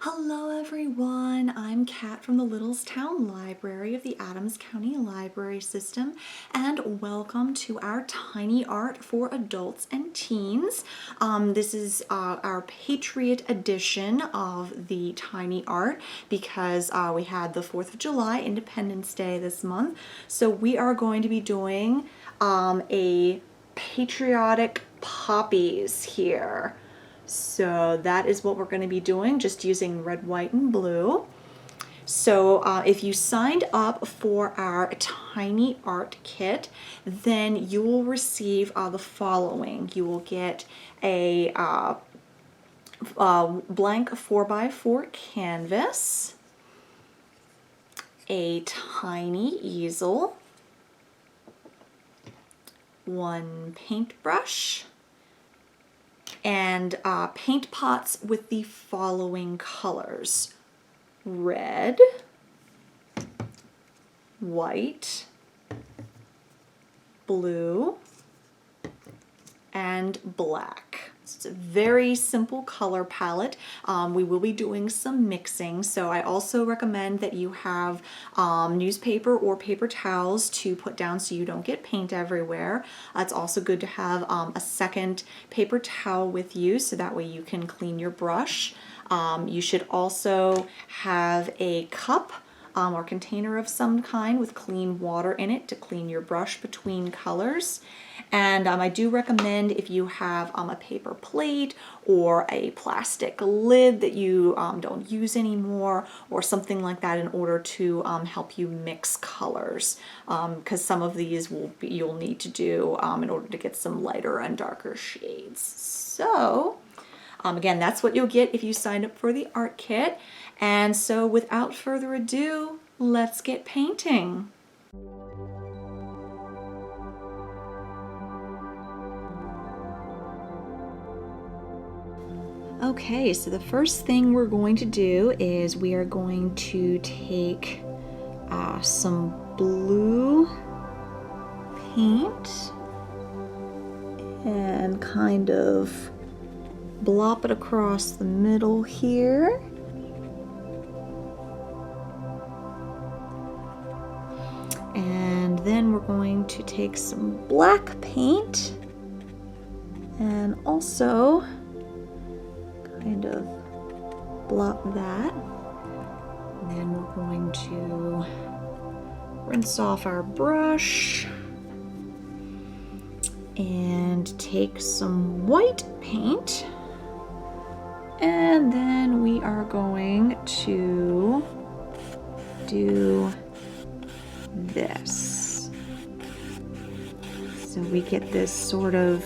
Hello everyone, I'm Kat from the Littlestown Library of the Adams County Library System, and welcome to our tiny art for adults and teens. This is our Patriot edition of the tiny art because we had the 4th of July, Independence Day this month. So we are going to be doing a Patriotic Poppies here. So that is what we're going to be doing, just using red, white, and blue. So if you signed up for our tiny art kit, then you will receive the following. You will get a blank 4x4 canvas, a tiny easel, one paintbrush, and paint pots with the following colors: red, white, blue, and black. It's a very simple color palette. We will be doing some mixing, so I also recommend that you have newspaper or paper towels to put down so you don't get paint everywhere. It's also good to have a second paper towel with you so that way you can clean your brush. You should also have a cup or container of some kind with clean water in it to clean your brush between colors. And I do recommend, if you have a paper plate or a plastic lid that you don't use anymore or something like that, in order to help you mix colors, because some of these you'll need to do in order to get some lighter and darker shades. So again, that's what you'll get if you sign up for the art kit. And so without further ado, let's get painting. Okay, so the first thing we're going to do is we are going to take some blue paint and kind of blop it across the middle here. And then we're going to take some black paint and also kind of blop that. And then we're going to rinse off our brush and take some white paint. And then we are going to do this. So we get this sort of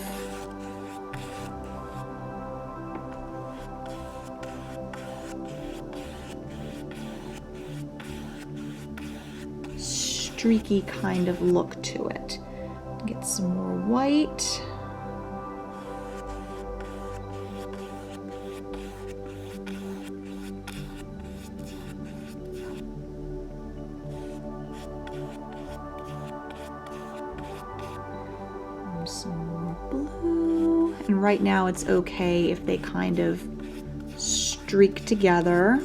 streaky kind of look to it. Get some more white. And some more blue. And right now it's okay if they kind of streak together.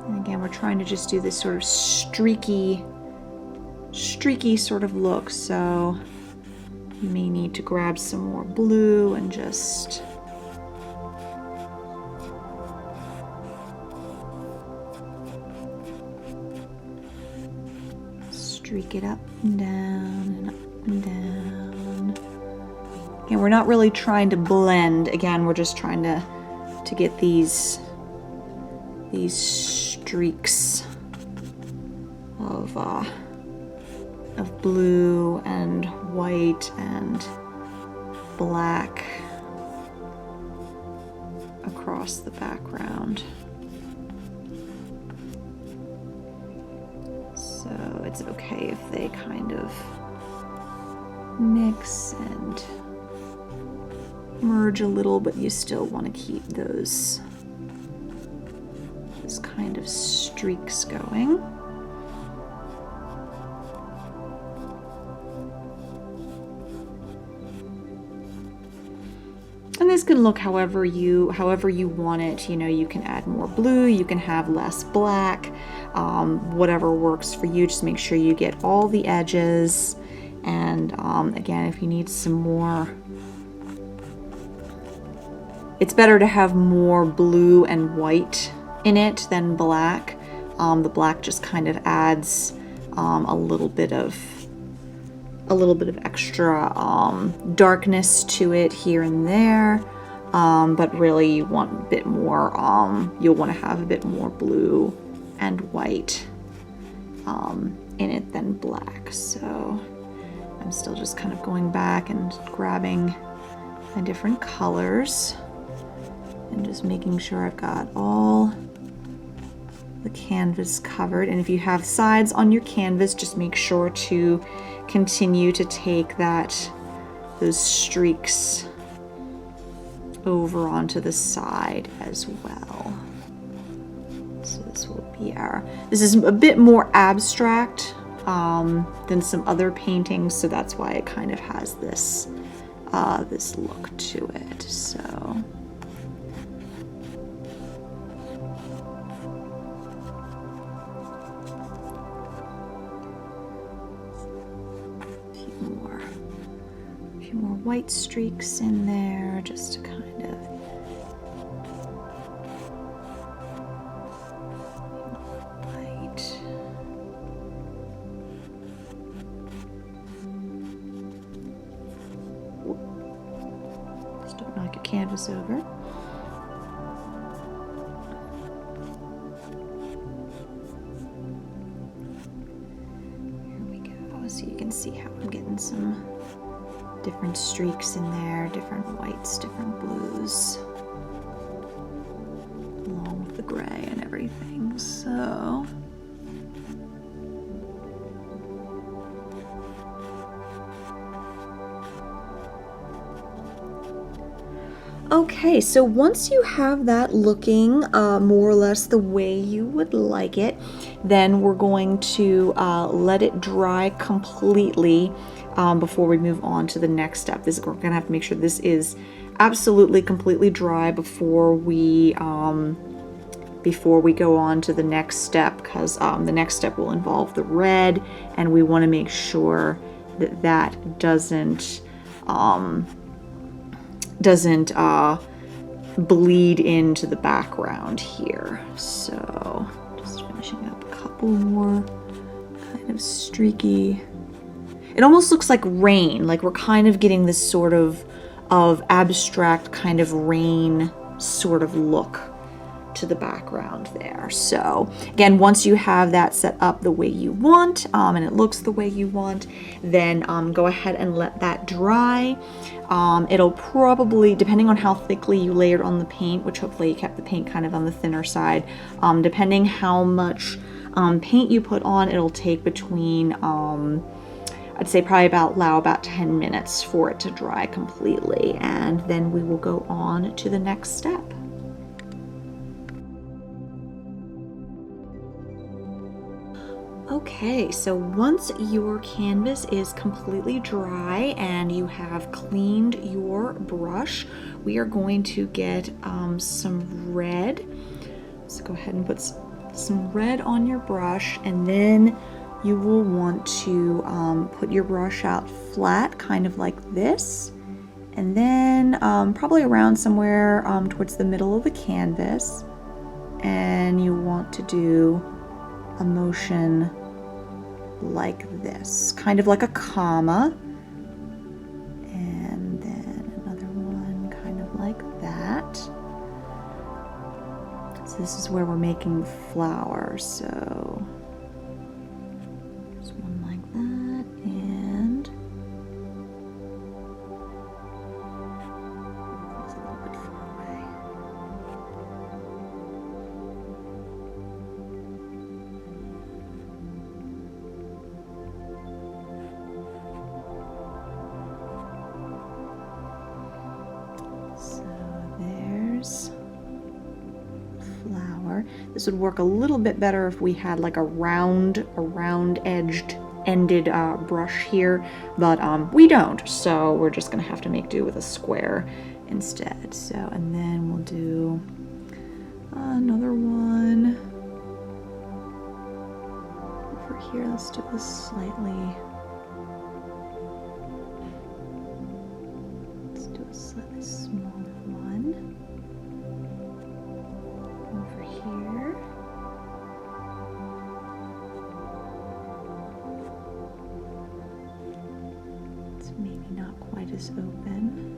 And again, we're trying to just do this sort of streaky sort of look, so you may need to grab some more blue and just streak it up and down and up and down. Again, we're not really trying to blend. Again, we're just trying to get these streaks of blue and white and black across the background. it's okay if they kind of mix and merge a little, but you still want to keep those kind of streaks going. And this can look however you want it. You know, you can add more blue, you can have less black, whatever works for you. Just make sure you get all the edges. And again, if you need some more, it's better to have more blue and white in it than black. The black just kind of adds a little bit of extra darkness to it here and there, but really you want a bit more, you'll want to have a bit more blue and white in it than black. So I'm still just kind of going back and grabbing my different colors and just making sure I've got all the canvas covered. And if you have sides on your canvas, just make sure to continue to take those streaks over onto the side as well. So this is a bit more abstract than some other paintings, so that's why it kind of has this look to it. So a few more white streaks in there, just to kind of just don't knock your canvas over. Here we go. So you can see how I'm getting some different streaks in there, different whites, different blues, along with the gray and everything. So okay, so once you have that looking more or less the way you would like it, then we're going to let it dry completely before we move on to the next step. We're gonna have to make sure this is absolutely completely dry before we go on to the next step, because the next step will involve the red, and we want to make sure that that doesn't bleed into the background here. So just finishing up a couple more kind of streaky. It almost looks like rain, like we're kind of getting this sort of abstract kind of rain sort of look to the background there. So again, once you have that set up the way you want, and it looks the way you want, then go ahead and let that dry. It'll probably, depending on how thickly you layered on the paint, which hopefully you kept the paint kind of on the thinner side, depending how much paint you put on, it'll take between I'd say probably allow about 10 minutes for it to dry completely, and then we will go on to the next step. Okay, so once your canvas is completely dry and you have cleaned your brush, we are going to get some red. So go ahead and put some red on your brush, and then you will want to put your brush out flat, kind of like this, and then probably around somewhere towards the middle of the canvas, and you want to do a motion like this, kind of like a comma, and then another one kind of like that. So this is where we're making flowers, so there's one like that, and it's a little bit far away. here. This would work a little bit better if we had like a round edged ended brush here, but we don't, so we're just gonna have to make do with a square instead. So, and then we'll do another one over here. Let's do this slightly. Let's do a slightly smaller one over here. It's maybe not quite as open.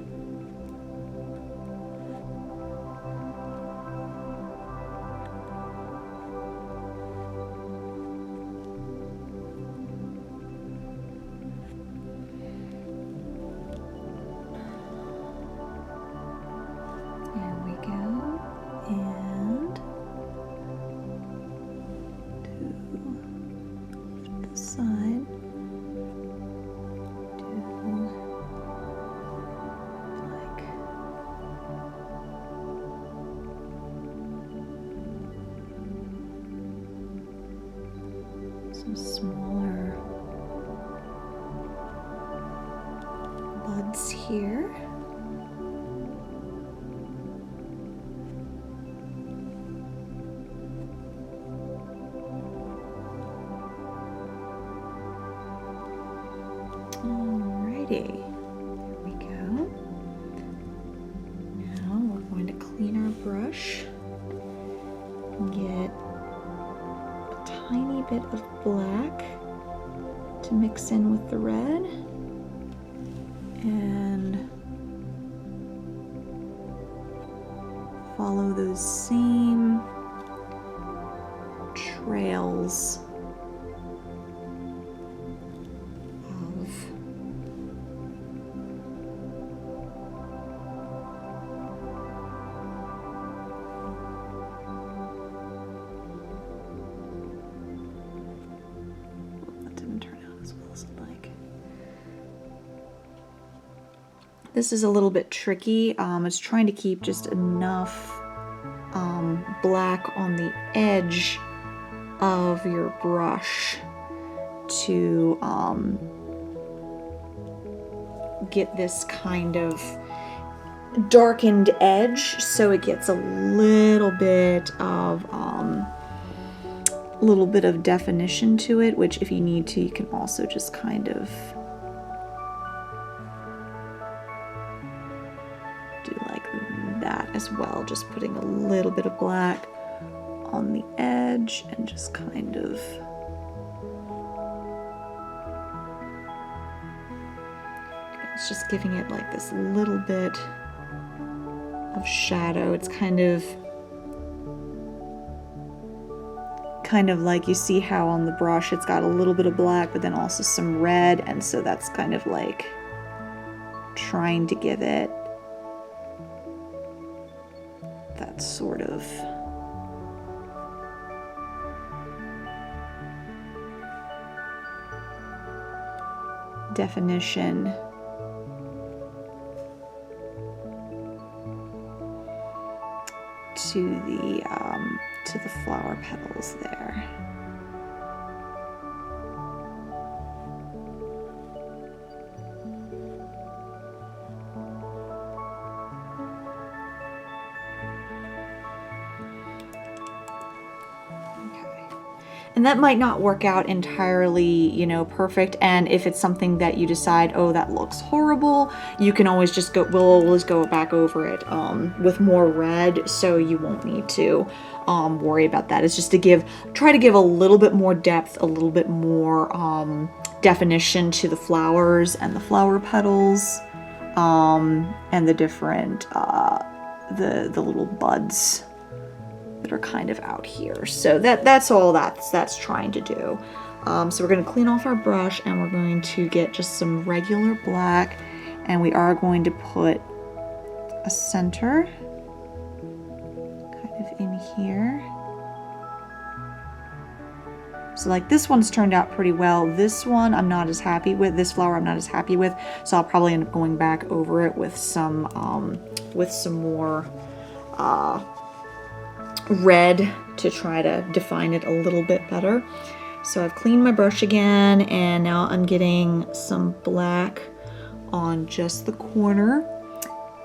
Some smaller buds here. Alrighty, there we go. Now we're going to clean our brush and get tiny bit of black to mix in with the red, and follow those same trails of This is a little bit tricky. It's trying to keep just enough black on the edge of your brush to get this kind of darkened edge, so it gets a little bit of definition to it, which if you need to, you can also just kind of do like that as well, just putting a little bit of black on the edge and just kind of it's just giving it like this little bit of shadow. It's kind of like, you see how on the brush it's got a little bit of black but then also some red, and so that's kind of like trying to give it that sort of definition to the flower petals there. And that might not work out entirely, you know, perfect. And if it's something that you decide, oh, that looks horrible, you can always just go, we'll always go back over it with more red, so you won't need to worry about that. It's just to try to give a little bit more depth, a little bit more definition to the flowers and the flower petals, and the different, the little buds that are kind of out here. So that's all that's trying to do. So we're going to clean off our brush and we're going to get just some regular black, and we are going to put a center kind of in here. So like this one's turned out pretty well. This one I'm not as happy with. This flower I'm not as happy with. So I'll probably end up going back over it with some more red to try to define it a little bit better. So I've cleaned my brush again, and now I'm getting some black on just the corner,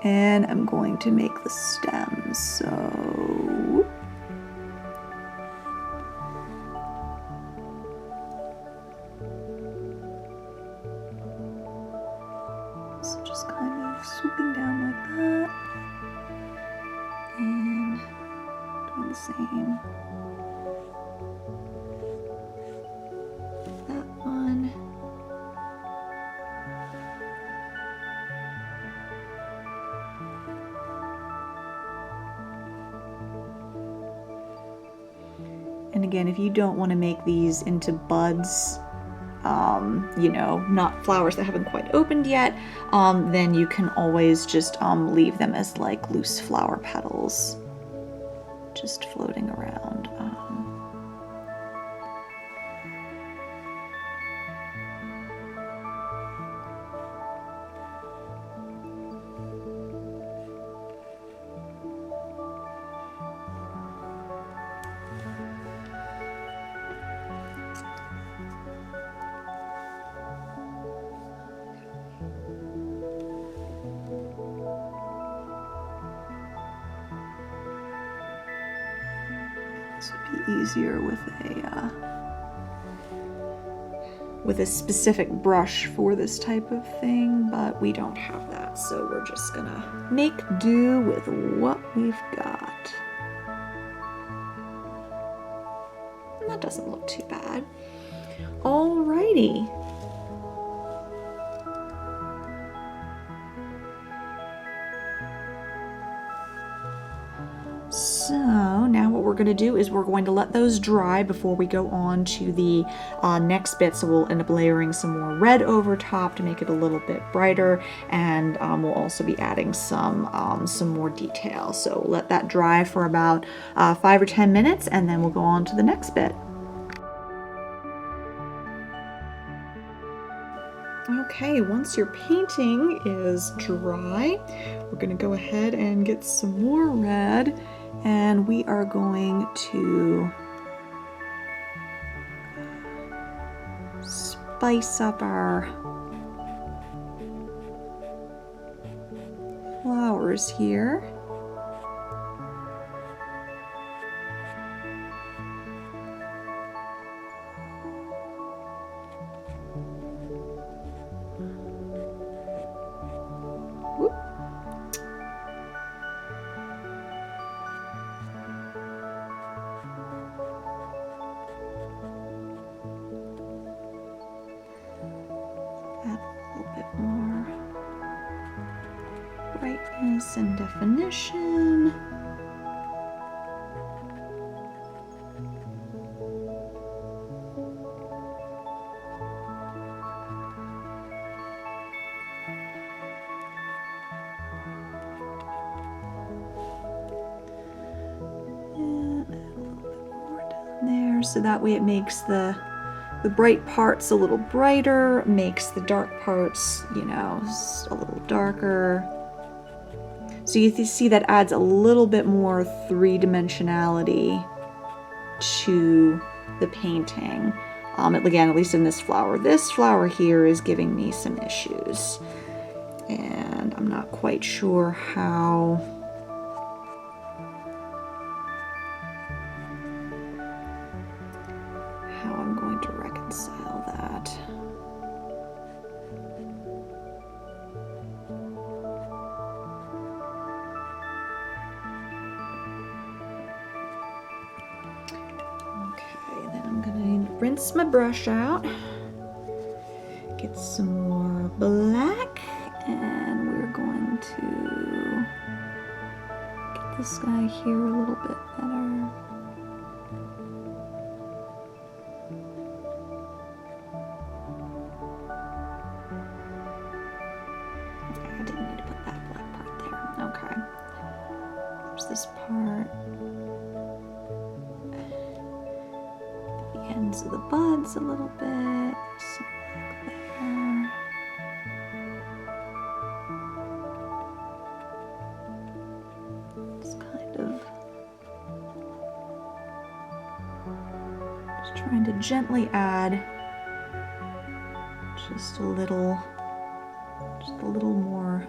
and I'm going to make the stems. So just kind of swooping down like that, and doing the same. That one. And again, if you don't want to make these into buds, you know, not flowers that haven't quite opened yet, then you can always just leave them as like loose flower petals, just floating around. This would be easier with a specific brush for this type of thing, but we don't have that, so we're just gonna make do with what we've got. And that doesn't look too bad. Alrighty. So now what we're going to do is we're going to let those dry before we go on to the next bit. So we'll end up layering some more red over top to make it a little bit brighter, and we'll also be adding some more detail. So let that dry for about 5 or 10 minutes, and then we'll go on to the next bit. Okay, once your painting is dry, we're going to go ahead and get some more red, and we are going to spice up our flowers here. Add a little bit more brightness and definition. And add a little bit more down there, so that way it makes the bright parts a little brighter, makes the dark parts, you know, a little darker. So you see that adds a little bit more three-dimensionality to the painting. Again, at least in this flower. This flower here is giving me some issues, and I'm not quite sure how I'm going to reconcile that. Okay, then I'm gonna rinse my brush out, get some more black, and we're going to get this guy here a little bit better. I didn't need to put that black part there. Okay. There's this part. The ends of the buds a little bit. Some black there. Just kind of trying to gently add just a little more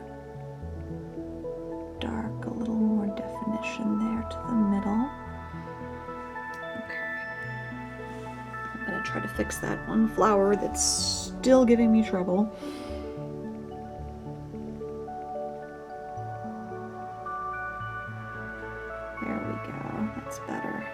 dark, a little more definition there to the middle. Okay. I'm gonna try to fix that one flower that's still giving me trouble. There we go, that's better.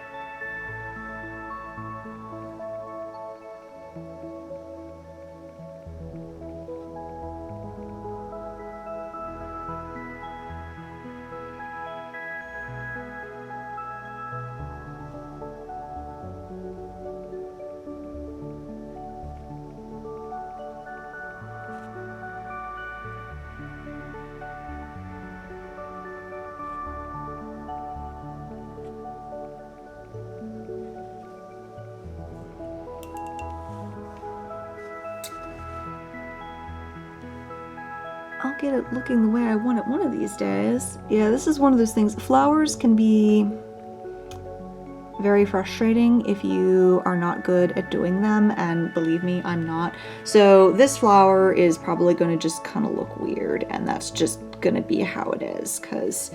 I'll get it looking the way I want it one of these days. Yeah, this is one of those things. Flowers can be very frustrating if you are not good at doing them, and believe me, I'm not. So this flower is probably going to just kind of look weird, and that's just going to be how it is, because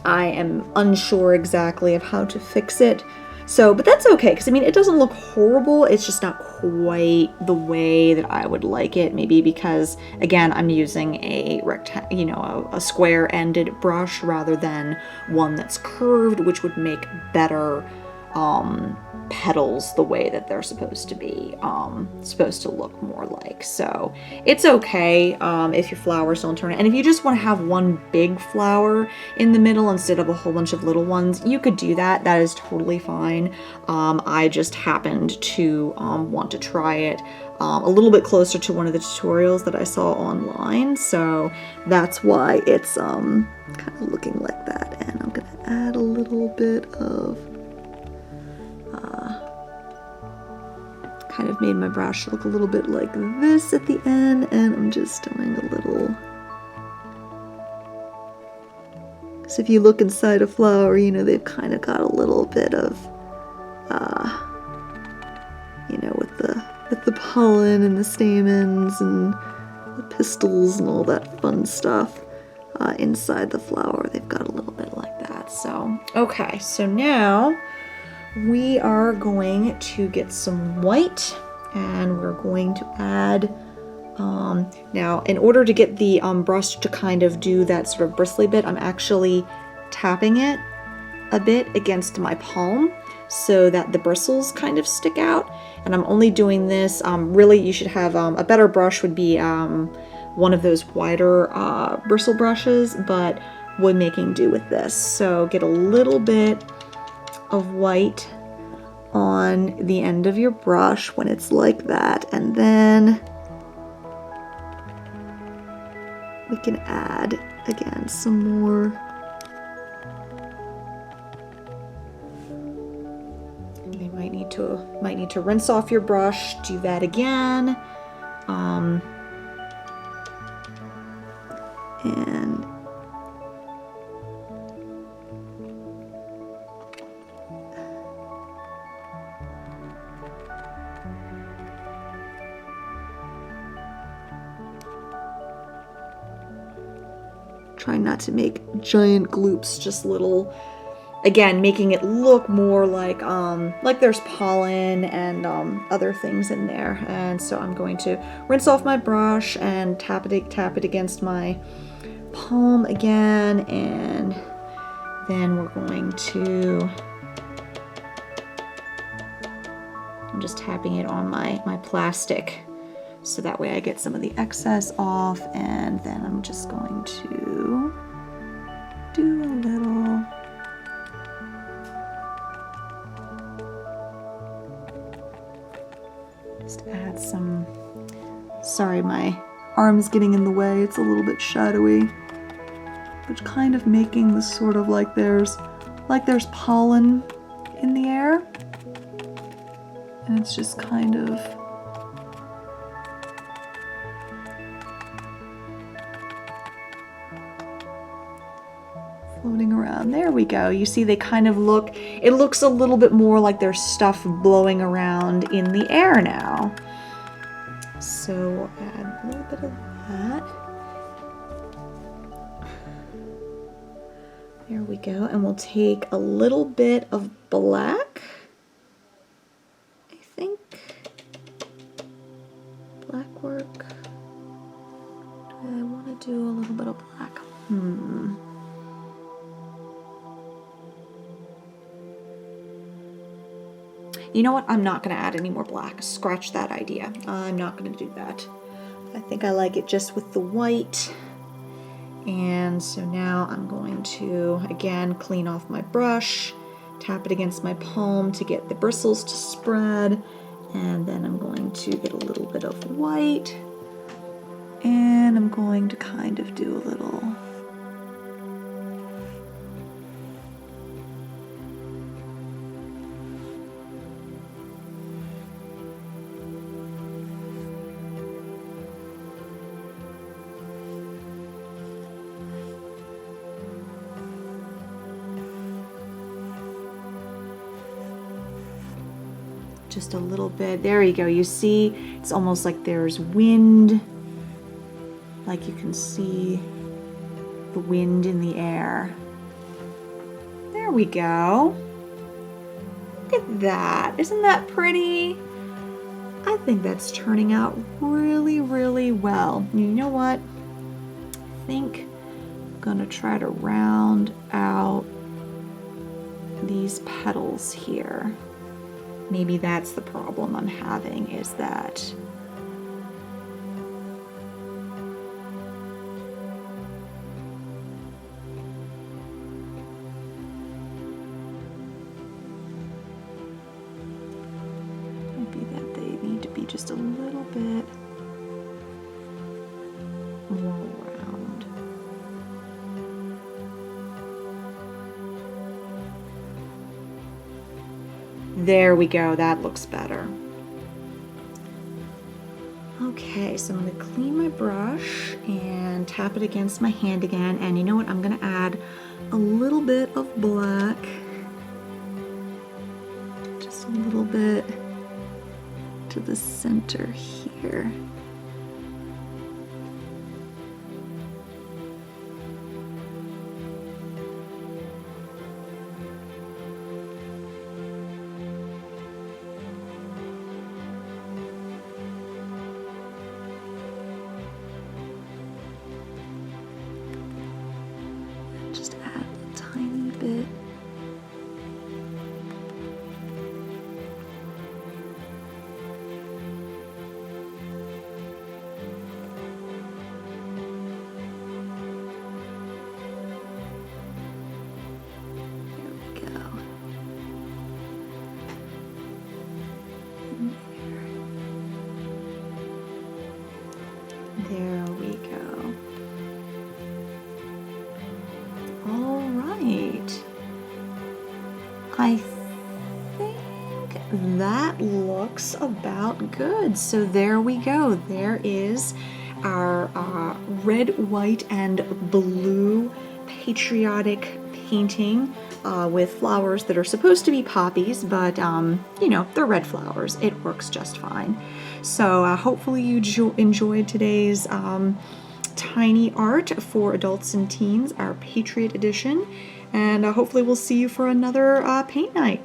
I am unsure exactly of how to fix it. So, but that's okay, because I mean, it doesn't look horrible, it's just not quite the way that I would like it, maybe because, again, I'm using a a square-ended brush rather than one that's curved, which would make better petals the way that they're supposed to be, supposed to look more like. So it's okay if your flowers don't turn it. And if you just want to have one big flower in the middle instead of a whole bunch of little ones, you could do that. That is totally fine. I just happened to want to try it a little bit closer to one of the tutorials that I saw online, so that's why it's kind of looking like that. And I'm gonna add a little bit of kind of made my brush look a little bit like this at the end, and I'm just doing a little, because if you look inside a flower, you know, they've kind of got a little bit of you know, with the pollen and the stamens and the pistils and all that fun stuff inside the flower, they've got a little bit like that. So okay, so now we are going to get some white, and we're going to add, now in order to get the brush to kind of do that sort of bristly bit, I'm actually tapping it a bit against my palm so that the bristles kind of stick out. And I'm only doing this, really you should have, a better brush would be one of those wider bristle brushes, but we're making do with this. So get a little bit of white on the end of your brush when it's like that, and then we can add again some more. You might need to rinse off your brush, do that again, and try not to make giant gloops, just little, again, making it look more like there's pollen and other things in there. And so I'm going to rinse off my brush and tap it against my palm again, and then we're going to, I'm just tapping it on my plastic so that way I get some of the excess off, and then I'm just going to do a little, just add some, sorry my arm's getting in the way, it's a little bit shadowy, but kind of making this sort of like there's pollen in the air, and it's just kind of floating around. There we go. You see they kind of look, it looks a little bit more like there's stuff blowing around in the air now. So we'll add a little bit of that. There we go. And we'll take a little bit of black, I think. Black work. Do I want to do a little bit of black? You know what? I'm not going to add any more black. Scratch that idea. I'm not going to do that. I think I like it just with the white. And so now I'm going to, again, clean off my brush, tap it against my palm to get the bristles to spread. And then I'm going to get a little bit of white. And I'm going to kind of do a little just a little bit. There you go. You see, it's almost like there's wind. Like you can see the wind in the air. There we go. Look at that. Isn't that pretty? I think that's turning out really, really well. You know what? I think I'm gonna try to round out these petals here. Maybe that's the problem I'm having, is that maybe that they need to be just a little bit more round. There we go, that looks better. Okay, so I'm gonna clean my brush and tap it against my hand again. And you know what, I'm gonna add a little bit of black. Just a little bit to the center here. Just add a tiny bit. There we go. All right. I think that looks about good. So there we go. There is our red, white, and blue patriotic painting with flowers that are supposed to be poppies, but you know, they're red flowers. It works just fine. So hopefully you enjoyed today's tiny art for adults and teens, our Patriot edition, and hopefully we'll see you for another paint night.